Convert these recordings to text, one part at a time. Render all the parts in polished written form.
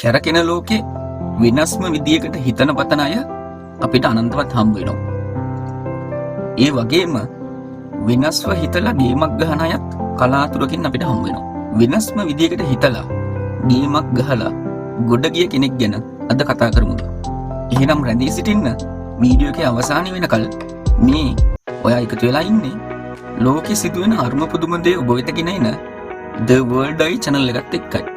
කැරකෙන ලෝකේ වෙනස්ම විදියකට හිතන පතන අය අපිට අනන්තවත් හම්බ වෙනවා. ඒ වගේම වෙනස්ව හිතලා ගේමක් ගහන අයත් කලාතුරකින් අපිට හම්බ වෙනවා. වෙනස්ම විදියකට හිතලා ගේමක් ගහලා ගොඩ ගිය කෙනෙක් ගැන අද කතා කරමුද? එහෙනම් රැඳී සිටින්න වීඩියෝ එකේ අවසානයේ වෙනකල් මේ ඔයා එකතු වෙලා ඉන්නේ ලෝකෙ සිදුවෙන අරුම පුදුම දේ ඔබ වෙත ගෙන එන The World Eye channel එකත් එක්කයි.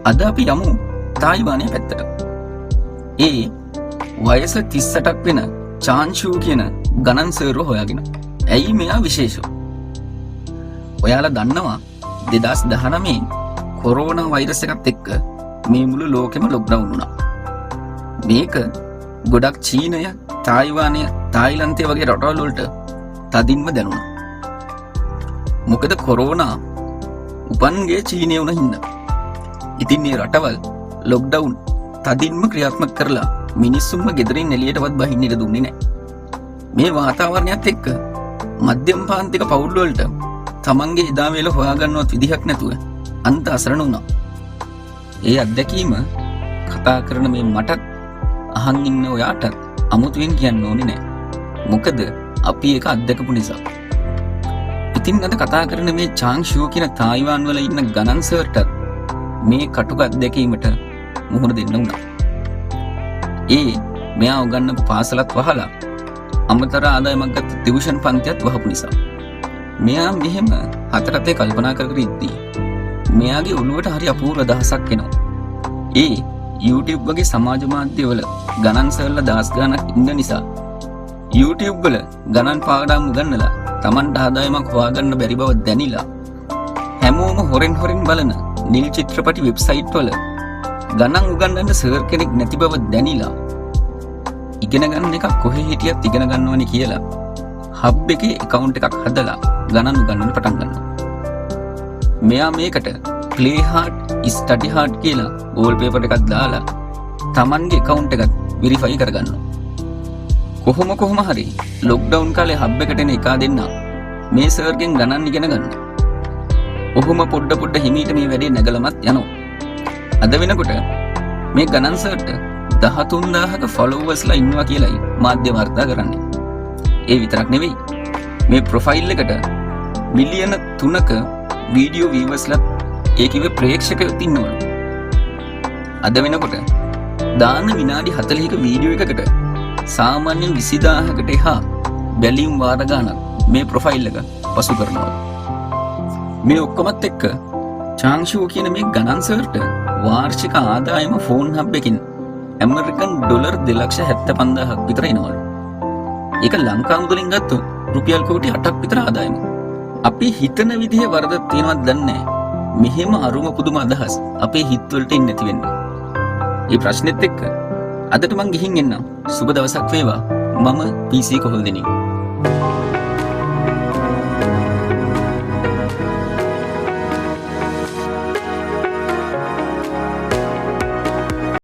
අද අපි යමු තායිවානය පැත්තට. ඒ වයස 38ක් වෙන චාන්ෂූ කියන ගණන් සර්ව හොයාගෙන. ඇයි මෙයා විශේෂෝ? ඔයාලා දන්නවා 2019 කොරෝනා වෛරස් එකත් එක්ක මේ මුළු ලෝකෙම ලොක්ඩවුන් වුණා. මේක ගොඩක් චීනය, තායිවානය, තායිලන්තය වගේ රටවල් වලට තදින්ම දැනුණා. මොකද කොරෝනා උපන්ගේ චීනය වුණ හින්දා. ඉතින් මේ රටවල් ලොක්ඩවුන් තදින්ම ක්‍රියාත්මක කරලා මිනිස්සුන්ව ගෙදරින් එළියටවත් බහින්න ඉඩ දුන්නේ නැහැ. මේ වාතාවරණයත් එක්ක මධ්‍යම පාන්තික පවුල් වලට තමන්ගේ එදා වේල හොයාගන්නවත් විදිහක් නැතුව අන්ත අසරණ වුණා. ඒ අත්දැකීම කතා කරන මේ මටත් අහන් ඉන්න ඔයාටත් අමුතුවෙන් කියන්න ඕනේ නැහැ. මොකද අපි ඒක අත්දකපු නිසා. ඉතින් අද කතා කරන මේ චාන්ෂූ කියන තායිවාන් වල ඉන්න ගණන් සර්ටත් මේ කටුක අත්දැකීමට මුහුණ දෙන්න වුණා. මෙයා උගන්නපු පාසලත් වහලා අමතර ආදායමක් ගත්ත ටියුෂන් පන්තියත් වහපු නිසා. මෙයා මෙහෙම හතරතේ කල්පනා කර කර ඉද්දී මෙයාගේ ඔළුවට හරි අපූර්ව අදහසක් එනවා. YouTube වගේ සමාජ මාධ්‍ය වල ගණන් සර්ලා දහස් ගණනක් ඉන්න නිසා YouTube වල ගණන් පාඩම් උගන්නලා Tamanට ආදායමක් හොයාගන්න බැරි බව දැනිලා හැමෝම හොරෙන් බලන නිල් චිත්‍රපටි වෙබ්සයිට් වල ගණන් උගන්නන්න සර් කෙනෙක් නැති බව දැනිලා ඉගෙන ගන්න එක කොහේ හිටියත් ඉගෙන ගන්නවනේ කියලා හබ් එකේ account එකක් හදලා ගණන් උගන්නන්න පටන් ගන්නවා. මෙයා මේකට play hard study hard කියලා wallpaper එකක් දාලා Tamanගේ account එකත් verify කරගන්නවා. කොහොම හරි lockdown කාලේ හබ් එකට එන එකා දෙන්න මේ සර්ගෙන් ගණන් ඉගෙන ගන්නවා. ඔහුම පොඩ්ඩ හිමීට මේ වැඩේ නැගලමත් යනවා. අද වෙනකොට මේ ගණන් සර්ට 13000ක ෆොලෝවර්ස්ලා ඉන්නවා කියලායි මාධ්‍ය වාර්තා කරන්නේ. ඒ විතරක් නෙවෙයි. මේ ප්‍රොෆයිල් එකට මිලියන 3ක වීඩියෝ වීවර්ස්ලා ඒකෙව ප්‍රේක්ෂකයොත් ඉන්නවලු. අද වෙනකොට දාන විනාඩි 40ක වීඩියෝ එකකට සාමාන්‍යයෙන් 20000කට එහා බැලීම් වාර ගණන් මේ ප්‍රොෆයිල් එක පසු කරනවා. මේ ඔක්කොමත් එක්ක චාන්ෂූ කියන මේ ගණන් සර්ට වාර්ෂික ආදායම ෆෝන් හබ් එකකින් ඇමරිකන් ඩොලර් 2,75,000ක් විතර එනවලු. ඒක ලංකා මුදලින් ගත්තොත් රුපියල් කෝටි 8ක් විතර ආදායම. අපි හිතන විදිහේ වරදක් තියෙනවද දන්නේ නැහැ. මෙහෙම අරුම පුදුම අදහස් අපේ හිත වලට ඉන්නේ නැති වෙන්නේ. මේ ප්‍රශ්නෙත් එක්ක අදට මං ගිහින් එන්නම්. සුබ දවසක් වේවා. මම PC කොහොල්දෙනිය.